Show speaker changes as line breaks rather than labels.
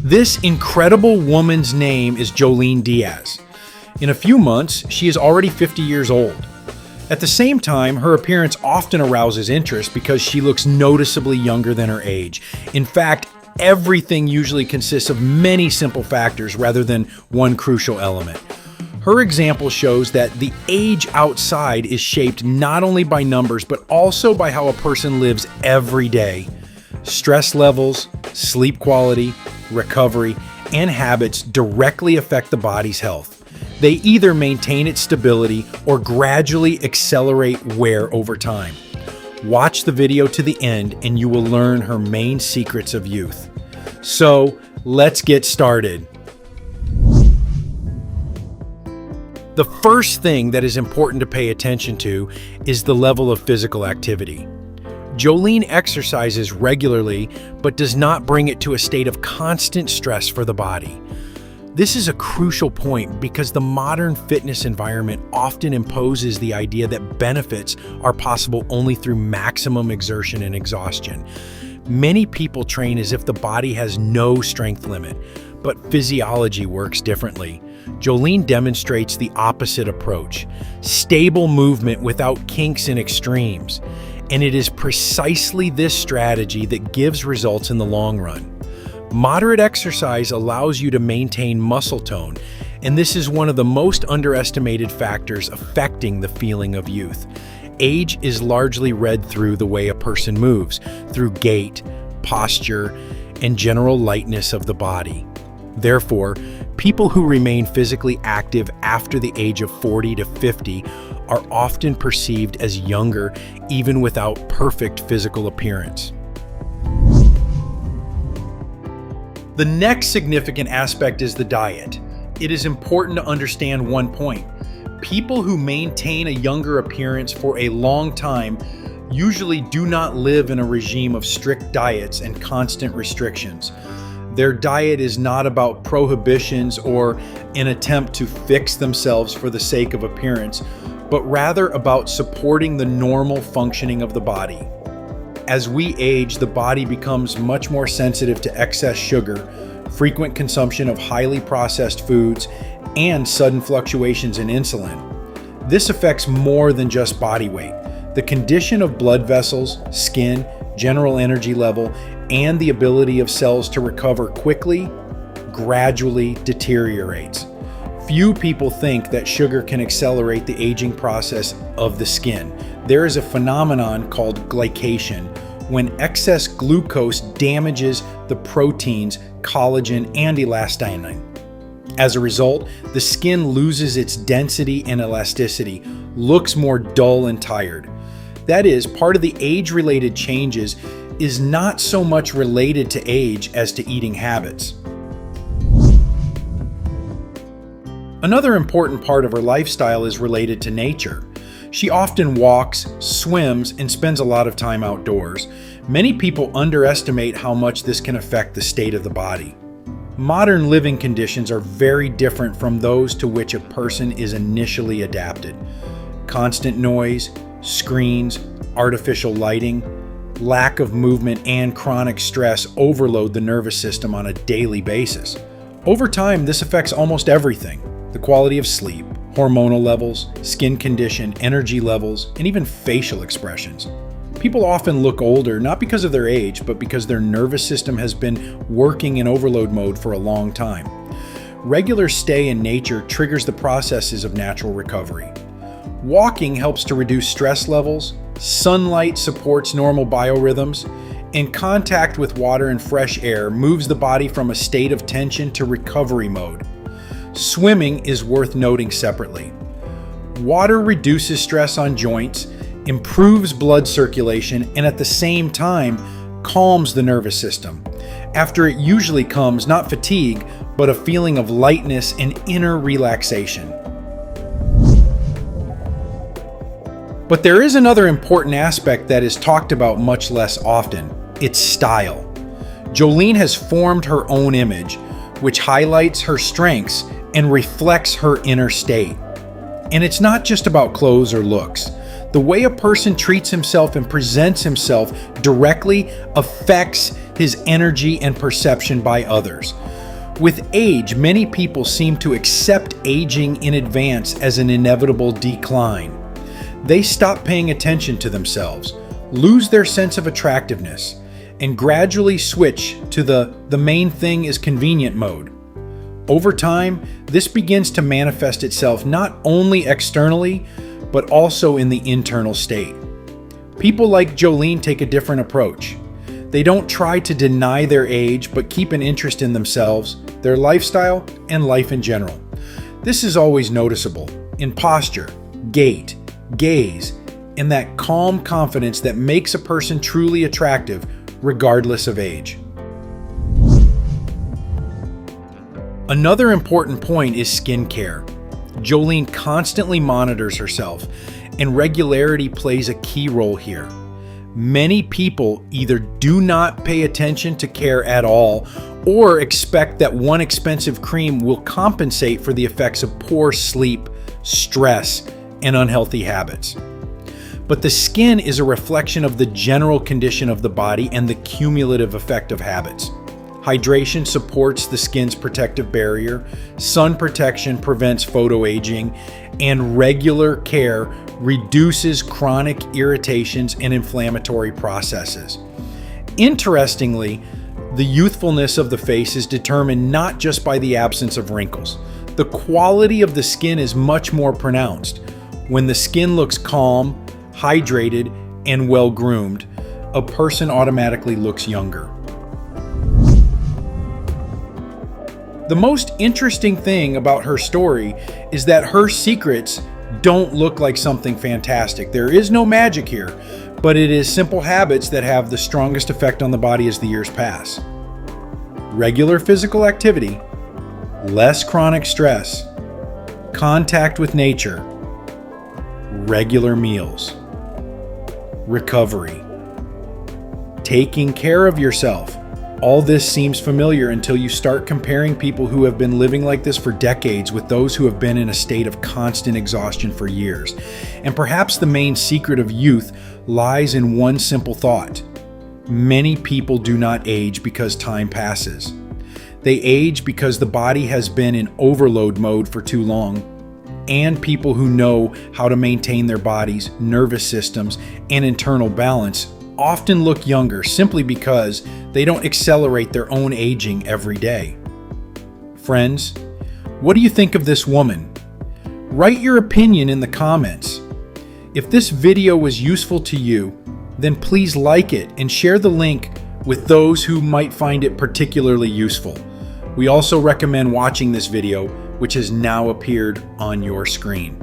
This incredible woman's name is Joleen Diaz. In a few months, she is already 50 years old. At the same time, her appearance often arouses interest because she looks noticeably younger than her age. In fact, everything usually consists of many simple factors rather than one crucial element. Her example shows that the age outside is shaped not only by numbers, but also by how a person lives every day. Stress levels, sleep quality, recovery, and habits directly affect the body's health. They either maintain its stability or gradually accelerate wear over time. Watch the video to the end and you will learn her main secrets of youth. So, let's get started. The first thing that is important to pay attention to is the level of physical activity. Joleen exercises regularly, but does not bring it to a state of constant stress for the body. This is a crucial point because the modern fitness environment often imposes the idea that benefits are possible only through maximum exertion and exhaustion. Many people train as if the body has no strength limit, but physiology works differently. Joleen demonstrates the opposite approach: stable movement without kinks and extremes. And it is precisely this strategy that gives results in the long run. Moderate exercise allows you to maintain muscle tone, and this is one of the most underestimated factors affecting the feeling of youth. Age is largely read through the way a person moves, through gait, posture, and general lightness of the body. Therefore, people who remain physically active after the age of 40 to 50 are often perceived as younger, even without perfect physical appearance. The next significant aspect is the diet. It is important to understand one point. People who maintain a younger appearance for a long time usually do not live in a regime of strict diets and constant restrictions. Their diet is not about prohibitions or an attempt to fix themselves for the sake of appearance, but rather about supporting the normal functioning of the body. As we age, the body becomes much more sensitive to excess sugar, frequent consumption of highly processed foods, and sudden fluctuations in insulin. This affects more than just body weight. The condition of blood vessels, skin, general energy level, and the ability of cells to recover quickly gradually deteriorates. Few people think that sugar can accelerate the aging process of the skin. There is a phenomenon called glycation, when excess glucose damages the proteins, collagen, and elastin. As a result, the skin loses its density and elasticity, looks more dull and tired. That is, part of the age-related changes is not so much related to age as to eating habits. Another important part of her lifestyle is related to nature. She often walks, swims, and spends a lot of time outdoors. Many people underestimate how much this can affect the state of the body. Modern living conditions are very different from those to which a person is initially adapted. Constant noise, screens, artificial lighting, lack of movement, and chronic stress overload the nervous system on a daily basis. Over time, this affects almost everything: the quality of sleep, hormonal levels, skin condition, energy levels, and even facial expressions. People often look older not because of their age, but because their nervous system has been working in overload mode for a long time. Regular stay in nature triggers the processes of natural recovery. Walking helps to reduce stress levels, sunlight supports normal biorhythms, and contact with water and fresh air moves the body from a state of tension to recovery mode. Swimming is worth noting separately. Water reduces stress on joints, improves blood circulation, and at the same time calms the nervous system. After it usually comes not fatigue, but a feeling of lightness and inner relaxation. But there is another important aspect that is talked about much less often: its style. Joleen has formed her own image, which highlights her strengths and reflects her inner state. And it's not just about clothes or looks. The way a person treats himself and presents himself directly affects his energy, and perception by others. With age, many people seem to accept aging in advance as an inevitable decline. They stop paying attention to themselves, lose their sense of attractiveness, and gradually switch to the main thing is convenient mode. Over time, this begins to manifest itself not only externally, but also in the internal state. People like Joleen take a different approach. They don't try to deny their age, but keep an interest in themselves, their lifestyle, and life in general. This is always noticeable in posture, gait, gaze, and that calm confidence that makes a person truly attractive regardless of age. Another important point is skincare. Joleen constantly monitors herself, and regularity plays a key role here. Many people either do not pay attention to care at all or expect that one expensive cream will compensate for the effects of poor sleep, stress, and unhealthy habits. But the skin is a reflection of the general condition of the body and the cumulative effect of habits. Hydration supports the skin's protective barrier, sun protection prevents photoaging, and regular care reduces chronic irritations and inflammatory processes. Interestingly, the youthfulness of the face is determined not just by the absence of wrinkles. The quality of the skin is much more pronounced. When the skin looks calm, hydrated, and well-groomed, a person automatically looks younger. The most interesting thing about her story is that her secrets don't look like something fantastic. There is no magic here, but it is simple habits that have the strongest effect on the body as the years pass. Regular physical activity, less chronic stress, contact with nature, regular meals, recovery, taking care of yourself. All this seems familiar until you start comparing people who have been living like this for decades with those who have been in a state of constant exhaustion for years. And perhaps the main secret of youth lies in one simple thought. Many people do not age because time passes. They age because the body has been in overload mode for too long. And people who know how to maintain their bodies, nervous systems, and internal balance often look younger simply because they don't accelerate their own aging every day. Friends, what do you think of this woman? Write your opinion in the comments. If this video was useful to you, then please like it and share the link with those who might find it particularly useful. We also recommend watching this video, which has now appeared on your screen.